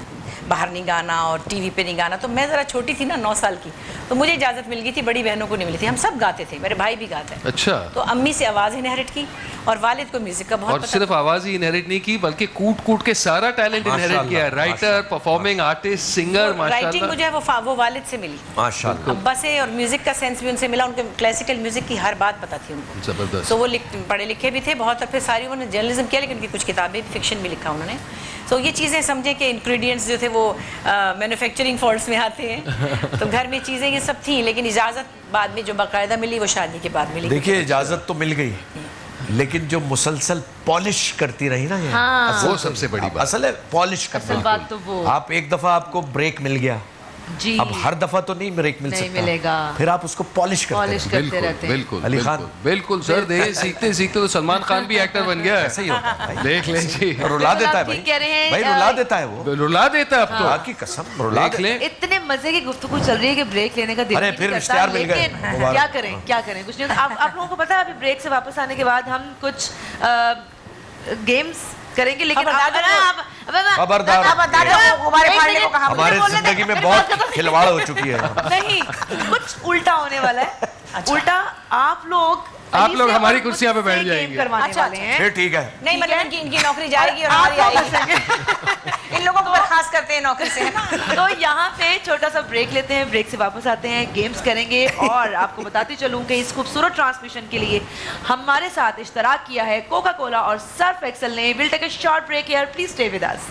बाहर नहीं गाना और टीवी पे नहीं गाना। तो मैं ज़रा छोटी थी ना, 9 साल की, तो मुझे इजाज़त मिल गई थी, बड़ी बहनों को नहीं मिली थी। हम सब गाते थे, मेरे भाई भी गाते हैं। अच्छा। तो अम्मी से आवाज़ इनहेरिट की और वालिद को म्यूजिक का बहुत और सिर्फ आवाज ही इनहेरिट नहीं की बल्कि कूट कूट के सारा टैलेंट इनहेरिट किया। Writer, performing artist, singer. Writing मुझे है वो वालिद से मिली माशाल्लाह। अब्बा से, और म्यूजिक का सेंस भी उनसे मिला। उनके क्लासिकल म्यूजिक की हर बात पता थी उनको, जबरदस्त। तो वो पढ़े लिखे भी थे बहुत, और फिर सारी उन्होंने जर्नलिज्म किया, लेकिन उनकी कुछ किताबें फिक्शन भी लिखा उन्होंने। तो ये चीज़ें समझे कि इंग्रेडिएंट्स जो थे वो मैन्युफैक्चरिंग फॉल्ट्स में आते हैं। तो घर में चीज़ें ये सब थी, लेकिन इजाज़त बाद में जो बाकायदा मिली वो शादी के बाद मिली। देखिए इजाज़त तो मिल गई, लेकिन जो मुसलसल पॉलिश करती रही ना, ये वो सबसे बड़ी बात। असल है पॉलिश करना। बात तो वो आप एक दफ़ा आपको ब्रेक मिल गया, जी। अब हर दफा तो नहीं ब्रेक मिल सकता, मिलेगा, फिर आप उसको पॉलिश करते रहते हैं। बिल्कुल अली खान बिल्कुल सर, दे सीखते सीखते तो सलमान खान भी एक्टर बन गया। ऐसे ही होता है, देख ले जी, रुला देता है भाई, कह रहे हैं भाई रुला देता है वो, रुला देता है अब तो, की कसम रुला देख ले। इतने मजे की गुफ्तगू चल रही है कि ब्रेक लेने का दिल अरे नहीं फिर करता, इश्तिहार मिल गए, लेकिन मुबारक। क्या करें कुछ नहीं। आप लोगों को पता है अभी ब्रेक से वापस आने के बाद हम कुछ गेम्स करेंगे, लेकिन खबरदार, हमारे जिंदगी में बहुत खिलवाड़ हो चुकी है। नहीं, कुछ उल्टा होने वाला है। उल्टा आप लोग हमारी कुर्सियां पे बैठ जाएंगे, करवाने वाले हैं। फिर ठीक है, नहीं मतलब इनकी नौकरी जाएगी और हमारी आएगी। इन लोगों को बर्खास्त करते हैं नौकरी से, है ना। तो यहाँ पे छोटा सा ब्रेक लेते हैं, ब्रेक से वापस आते हैं, गेम्स करेंगे। और आपको बताती चलूं कि इस खूबसूरत ट्रांसमिशन के लिए हमारे साथ इश्तराक किया है कोका कोला और सर्फ एक्सेल ने। Will take a short break here, please stay with us.